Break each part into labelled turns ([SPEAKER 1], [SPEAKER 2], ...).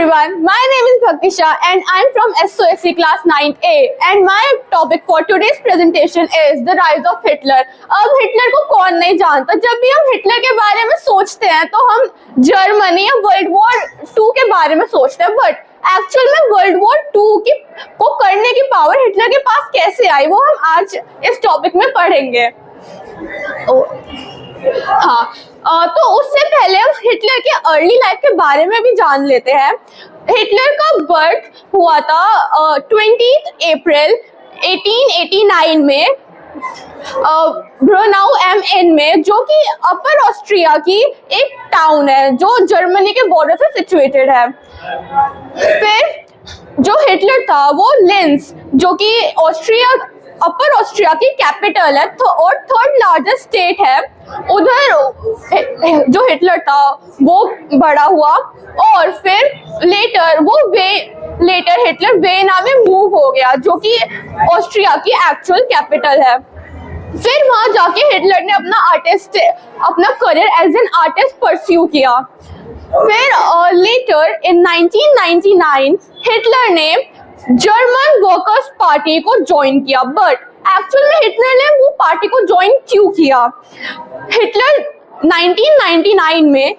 [SPEAKER 1] everyone, my name is Bhaktisha and I am from SOSC class 9A and my topic for today's presentation is the rise of Hitler. अब Hitler को कौन नहीं जानता। जब भी हम हिटलर के बारे में सोचते हैं तो हम जर्मनी या वर्ल्ड वॉर 2 के बारे में सोचते हैं, बट एक्चुअल में वर्ल्ड वॉर 2 को करने की पावर हिटलर के पास कैसे आई वो हम आज इस टॉपिक में पढ़ेंगे। तो उससे पहले हम हिटलर के अर्ली लाइफ के बारे में भी जान लेते हैं। हिटलर का बर्थ हुआ था 20 अप्रैल 1889 में ब्रोनाउ एम एन में, जो कि अपर ऑस्ट्रिया की एक टाउन है जो जर्मनी के बॉर्डर से सिचुएटेड है। फिर जो हिटलर था वो लिंस, जो कि अपर ऑस्ट्रिया की कैपिटल है और थर्ड लार्जेस्ट स्टेट है, उधर जो हिटलर था वो बड़ा हुआ और फिर लेटर हिटलर वेना में मूव हो गया, जो कि ऑस्ट्रिया की एक्चुअल कैपिटल है। फिर वहां जाके हिटलर ने अपना career as an artist pursue किया। फिर लेटर इन 1999 हिटलर ने जर्मन वर्कर्स पार्टी को ज्वाइन किया, बट एक्चुअल में हिटलर ने वो पार्टी को ज्वाइन क्यों किया? हिटलर 1999 में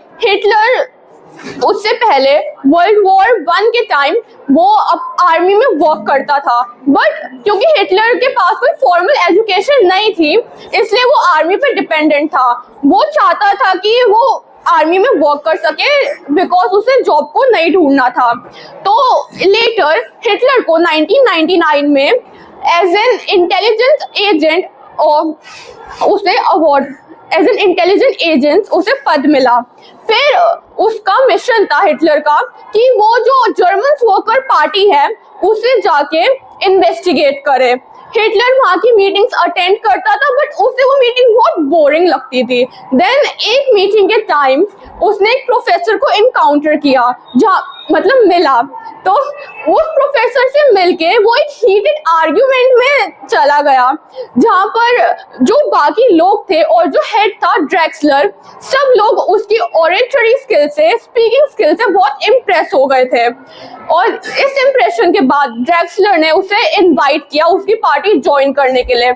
[SPEAKER 1] उससे पहले वर्ल्ड वॉर 1 के टाइम वो आर्मी में वर्क करता था, बट क्योंकि हिटलर के पास कोई फॉर्मल एजुकेशन नहीं थी इसलिए वो आर्मी पे डिपेंडेंट था। वो चाहता था कि वो आर्मी में वर्क कर सके बिकॉज उसे जॉब को नहीं ढूंढना था। तो लेटर हिटलर को 1999 में एज एन इंटेलिजेंस एजेंट उसे पद मिला। फिर उसका मिशन था हिटलर का कि वो जो जर्मन वर्कर पार्टी है उसे जाके इन्वेस्टिगेट करे। हिटलर वहाँ की मीटिंग्स अटेंड करता था, बट उसे वो मीटिंग बहुत बोरिंग लगती थी। देन एक मीटिंग के टाइम उसने एक प्रोफेसर को इनकाउंटर किया, मिला। तो उस प्रोफेसर से मिलके वो एक हीटेड आर्ग्यूमेंट में चला गया, जहाँ पर जो बाकी लोग थे और जो हेड था ड्रेक्सलर, सब लोग उसकी ऑरेटरी स्किल से, स्पीकिंग स्किल से बहुत इम्प्रेस हो गए थे। और इस इम्प्रेशन के बाद ड्रेक्सलर ने उसे इनवाइट किया उसकी पार्टी ज्वाइन करने के लिए।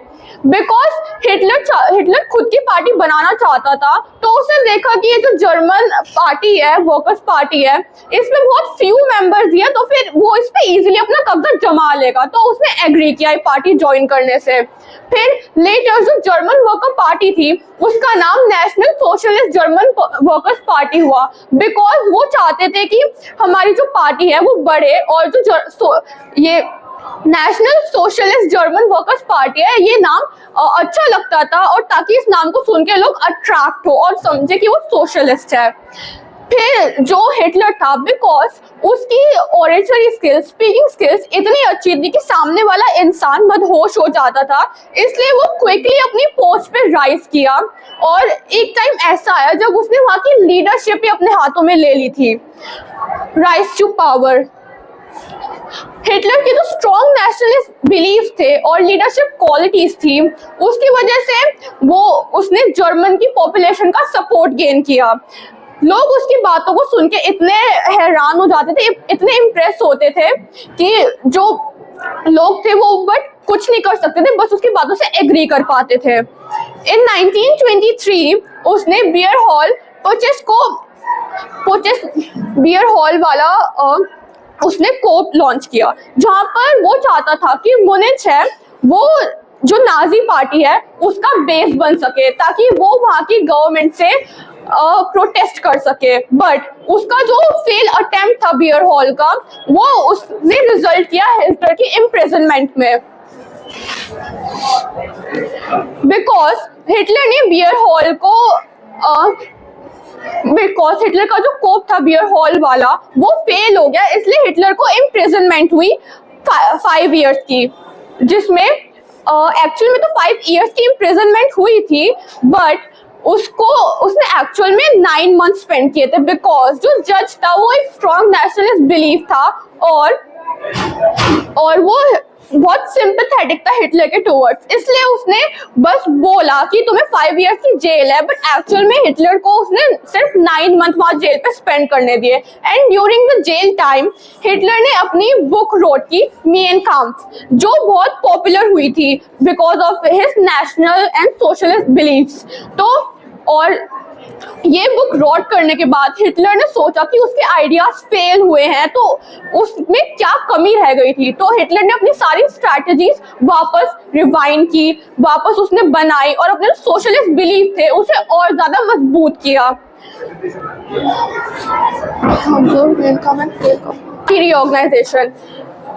[SPEAKER 1] बिकॉज हिटलर खुद की पार्टी बनाना चाहता था, तो उसने देखा कि ये जो जर्मन पार्टी है, वर्कर्स पार्टी है, इसमें बहुत फ्यू मेंबर्स ही है, तो फिर वो इस पे इजीली अपना कब्जा जमा लेगा। तो उसने एग्री किया ये पार्टी ज्वाइन करने से। फिर लेटर जो जर्मन वर्कर पार्टी थी उसका नाम national socialist German workers party हुआ, बिकॉज वो चाहते थे कि हमारी जो पार्टी है वो बढ़े और ये national socialist German workers party है ये नाम अच्छा लगता था, और ताकि इस नाम को सुन के लोग अट्रैक्ट हो और समझे कि वो सोशलिस्ट है। फिर जो हिटलर था, बिकॉज उसकी ऑरेटरी स्किल्स, स्पीकिंग स्किल्स इतनी अच्छी थी कि सामने वाला इंसान मदहोश हो जाता था, इसलिए वो क्विकली अपनी पोस्ट पे राइज किया। और एक टाइम ऐसा आया जब उसने वहाँ की लीडरशिप ही अपने हाथों में ले ली थी। Rise to power. हिटलर के जो स्ट्रॉन्ग नेशनलिस्ट बिलीफ थे और लीडरशिप क्वालिटीज थी, उसकी वजह से उसने जर्मन की पॉपुलेशन का सपोर्ट गेन किया। लोग उसकी बातों को सुन के इतने हैरान हो जाते थे, इतने इम्प्रेस होते थे कि जो लोग थे वो बट कुछ नहीं कर सकते थे, बस उसकी बातों से एग्री कर पाते थे। इन 1923 उसने बियर हॉल वाला उसने कोर्ट लॉन्च किया, जहां पर वो चाहता था कि मुनिच है वो जो नाजी पार्टी है उसका बेस बन सके, ताकि वो वहां की गवर्नमेंट से प्रोटेस्ट कर सके। बट उसका जो फेल अटेम्प्ट था बियर हॉल का, वो उसने रिजल्ट किया हिटलर की इम्प्रिजनमेंट में। बिकॉज हिटलर ने बिकॉज हिटलर का जो कोप था बियर हॉल वाला वो फेल हो गया, इसलिए हिटलर को इम्प्रिजनमेंट हुई 5 इयर्स की, जिसमें एक्चुअल में तो 5 इयर्स की इम्प्रिजनमेंट हुई थी, बट उसने एक्चुअल में 9 मंथ स्पेंड किए थे। बिकॉज जो जज था वो एक स्ट्रॉन्ग नेशनलिस्ट बिलीफ था और वो बहुत सिंपैथेटिक था हिटलर के टुवर्ड्स, इसलिए उसने बस बोला कि तुम्हें 5 इयर्स की जेल है, बट एक्चुअल में हिटलर को उसने सिर्फ 9 मंथ वहां जेल पे स्पेंड करने दिए। And during the jail time Hitler ने अपनी बुक रोट की मेन काम्फ, जो बहुत पॉपुलर हुई थी because of his national and socialist believes. तो और ये बुक रॉट करने के बाद हिटलर ने सोचा कि उसके आइडियाज फेल हुए हैं, तो उसमें क्या कमी रह गई थी। तो हिटलर ने अपनी सारी स्ट्रैटेजीज वापस रिवाइंड की, वापस उसने बनाई और अपने सोशलिस्ट बिलीफ थे उसे और ज्यादा मजबूत किया। रीऑर्गेनाइजेशन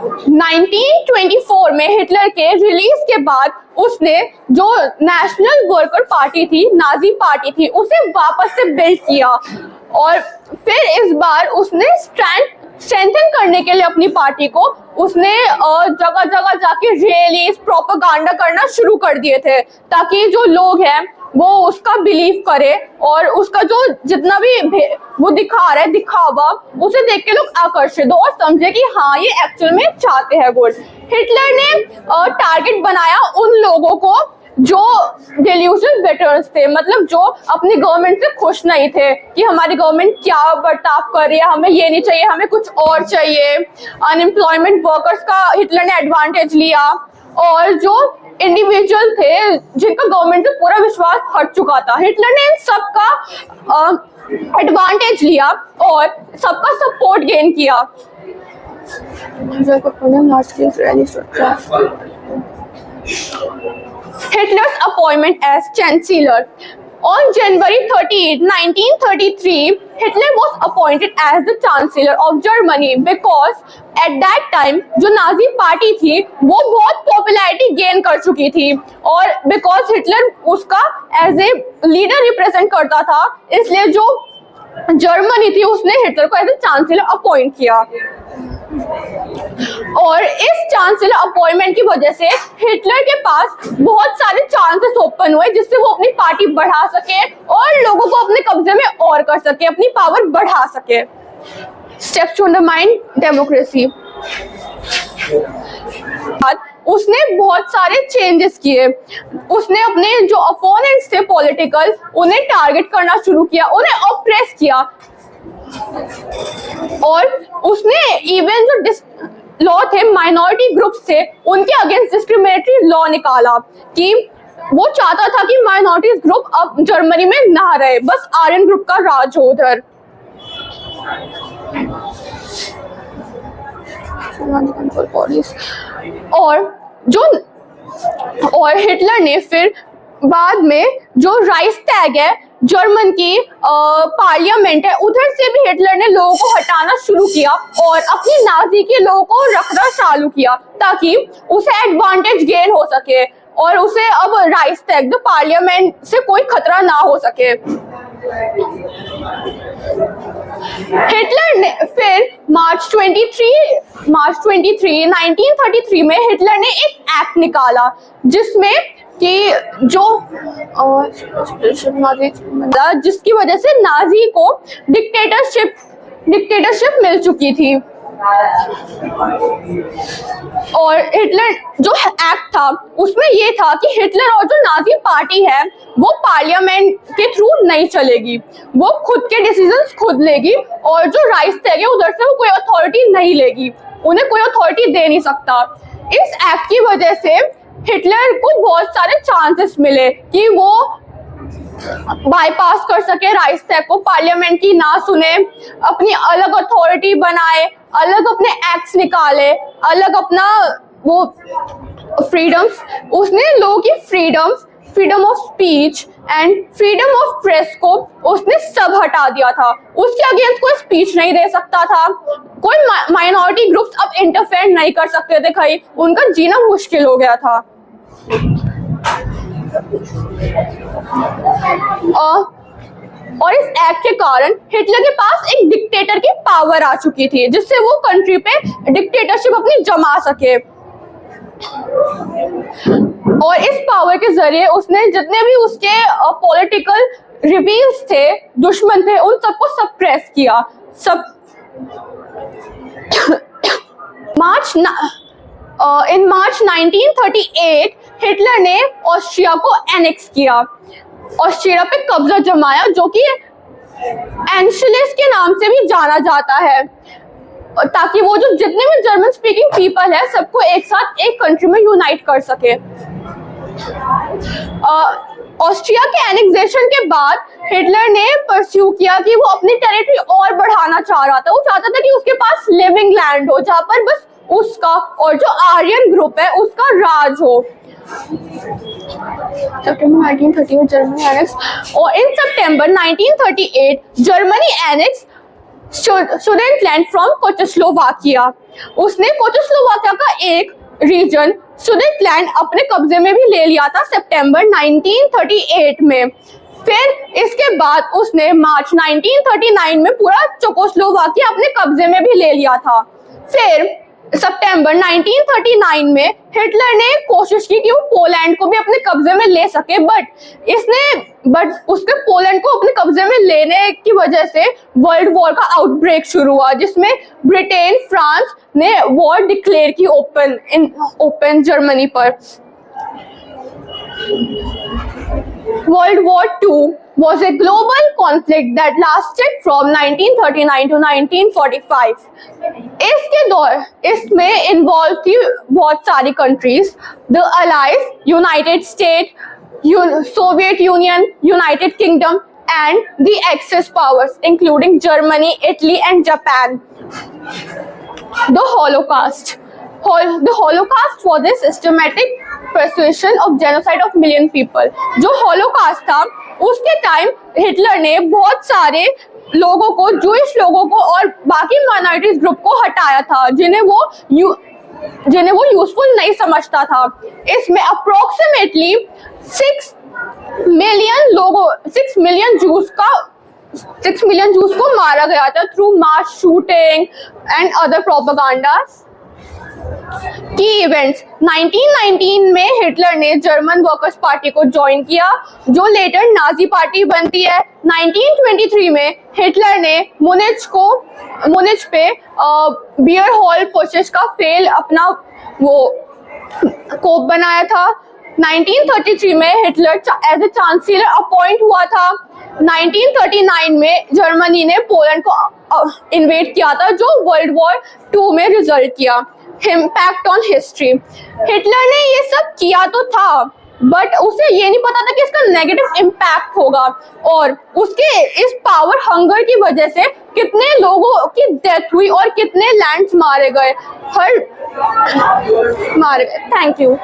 [SPEAKER 1] 1924 में हिटलर के रिलीज के बाद उसने जो नेशनल वर्कर पार्टी थी, नाजी पार्टी थी, उसे वापस से बिल्ड किया। और फिर इस बार उसने स्ट्रेंथन करने के लिए अपनी पार्टी को उसने जगह जगह जाके रैलीज, प्रोपेगेंडा करना शुरू कर दिए थे, ताकि जो लोग हैं वो उसका बिलीव करे और उसका जो जितना भी वो दिखा रहा है दिखावा, उसे देख के लोग आकर्षित हो और समझे कि हाँ ये एक्चुअल में चाहते हैं गुड। हिटलर ने टारगेट बनाया उन लोगों को जो डेल्यूशनल वेटरन्स थे, मतलब जो अपनी गवर्नमेंट से खुश नहीं थे कि हमारी गवर्नमेंट क्या बर्ताव कर रही है, हमें ये नहीं चाहिए, हमें कुछ और चाहिए। अनएम्प्लॉयमेंट वर्कर्स का हिटलर ने एडवांटेज लिया और जो इंडिविजुअल थे जिनका गवर्नमेंट से पूरा विश्वास हट चुका था, हिटलर ने इन सबका एडवांटेज लिया और सबका सपोर्ट गेन किया। Hitler's appointment as Chancellor. On January 30, 1933, Hitler was appointed as the Chancellor of Germany because at that time जो नाजी पार्टी थी वो बहुत पॉपुलैरिटी गेन कर चुकी थी और बिकॉज हिटलर उसका एज ए लीडर रिप्रेजेंट करता था, इसलिए जो जर्मनी थी उसने हिटलर को एज ए चांसलर अपॉइंट किया। और इस चांसलर अपॉइंटमेंट की वजह से हिटलर के पास बहुत सारे चांसेस ओपन हुए जिससे वो अपनी पार्टी बढ़ा सके और लोगों को अपने कब्जे में और कर सके, अपनी पावर बढ़ा सके। Steps to undermine democracy. उसने बहुत सारे चेंजेस किए, उसने अपने जो अपोनेंट्स थे पॉलिटिकल उन्हें टारगेट करना शुरू किया, उन्हें ऑप्रेस किया और उसने इवन जो लॉ थे माइनॉरिटी ग्रुप्स थे उनके अगेंस्ट डिस्क्रिमिनेटरी लॉ निकाला कि वो चाहता था कि माइनॉरिटी ग्रुप अब जर्मनी में ना रहे, बस आर्यन ग्रुप का राज हो उधर। और हिटलर ने फिर बाद में जो राइक्सटैग है जर्मन की पार्लियामेंट है उधर से भी हिटलर ने लोगों को हटाना शुरू किया और अपनी नाजी के लोगों को रखना चालू किया ताकि उसे एडवांटेज गेन हो सके और उसे अब राइक्सटैग द पार्लियामेंट से कोई खतरा ना हो सके। हिटलर ने फिर मार्च 23, 1933 में हिटलर ने एक एक्ट निकाला जिसमें कि जिसकी वजह से नाजी को डिक्टेटरशिप मिल चुकी थी। और हिटलर जो एक्ट था उसमें ये था कि हिटलर और जो नाजी पार्टी है वो पार्लियामेंट के थ्रू नहीं चलेगी, वो खुद के डिसीजंस खुद लेगी और जो राइक्सटैग है उधर से वो कोई अथॉरिटी नहीं लेगी, उन्हें कोई अथॉरिटी दे नहीं सकता। इस एक्ट की वजह से हिटलर को बहुत सारे चांसेस मिले कि वो बाईपास कर सके राइक्सटैग को, पार्लियामेंट की ना सुने, अपनी अलग अथॉरिटी बनाए, अलग अपने एक्ट्स निकाले, अलग अपना वो फ्रीडम्स, उसने लोगों की freedom of speech and freedom of press को उसने सब हटा दिया था। उसके अगेंस्ट कोई स्पीच नहीं दे सकता था, कोई माइनॉरिटी ग्रुप्स अब इंटरफेयर नहीं कर सकते थे, कहीं उनका जीना मुश्किल हो गया था। और इस एक्ट के कारण हिटलर के पास एक डिक्टेटर की पावर आ चुकी थी जिससे वो कंट्री पे डिक्टेटरशिप अपनी जमा सके और इस पावर के जरिए उसने जितने भी उसके पॉलिटिकल रिबेल्स थे, दुश्मन थे, उन सबको सप्रेस किया। इन मार्च 1938 हिटलर ने ऑस्ट्रिया को एनेक्स किया, ऑस्ट्रिया पे कब्जा जमाया, जो कि एंशलिस के नाम से भी जाना जाता है, ताकि वो जो जितने भी जर्मन स्पीकिंग पीपल है सबको एक साथ एक कंट्री में यूनाइट कर सके। ऑस्ट्रिया के एनेक्सेशन के बाद हिटलर ने परस्यू किया कि वो अपनी टेरिटरी और बढ़ाना चाह रहा था। वो चाहता था कि उसके पास लिविंग लैंड हो जहाँ पर बस उसका और जो आर्यन ग्रुप है उसका राज हो। सितंबर 1938 जर्मनी एनेक्स, और इन सितंबर 1938 जर्मनी एनेक्स सुडेटलैंड फ्रॉम चेकोस्लोवाकिया। उसने चेकोस्लोवाकिया का एक रीजन सुडेटलैंड अपने कब्जे में भी ले लिया था सितंबर 1938 में। फिर इसके बाद उसने मार्च 1939 में पूरा चेकोस्लोवाकिया अपने कब्जे में भी ले लिया था। फिर सितंबर 1939 में हिटलर ने कोशिश की कि वो पोलैंड को भी अपने कब्जे में ले सके, बट उसके पोलैंड को अपने कब्जे में लेने की वजह से वर्ल्ड वॉर का आउटब्रेक शुरू हुआ, जिसमें ब्रिटेन, फ्रांस ने वॉर डिक्लेयर की ओपन जर्मनी पर। World War II was a global conflict that lasted from 1939 to 1945. इसमें इन्वॉल्व थी बहुत सारी countries, the allies, United State, Soviet Union, United Kingdom and the Axis powers including Germany, Italy and Japan. The Holocaust. The Holocaust was a systematic persecution of genocide of million people. जो Holocaust था उसके time Hitler ने बहुत सारे लोगों को, Jewish लोगों को और बाकी माइनॉरिटीज ग्रुप को हटाया था, जिन्हें वो यूजफुल नहीं समझता था। इसमें अप्रोक्सीमेटली 6 मिलियन जूस को मारा गया था through mass shooting and other propaganda. की इवेंट्स 1919 में हिटलर ने जर्मन वर्कर्स पार्टी को ज्वाइन किया, जो लेटर नाजी पार्टी बनती है। 1923 में हिटलर ने मुनिच पे बियर हॉल पुशेस का फेल अपना वो कोप बनाया था। 1933 में Hitler as a chancellor appoint हुआ था। 1939 में जर्मनी ने पोलैंड को इन्वेड किया था, जो वर्ल्ड वॉर 2 में रिजल्ट किया। इम्पैक्ट ऑन हिस्ट्री, हिटलर ने ये सब किया तो था, बट उसे ये नहीं पता था कि इसका नेगेटिव इम्पैक्ट होगा, और उसके इस पावर हंगर की वजह से कितने लोगों की डेथ हुई और कितने लैंड्स मारे गए। Thank you.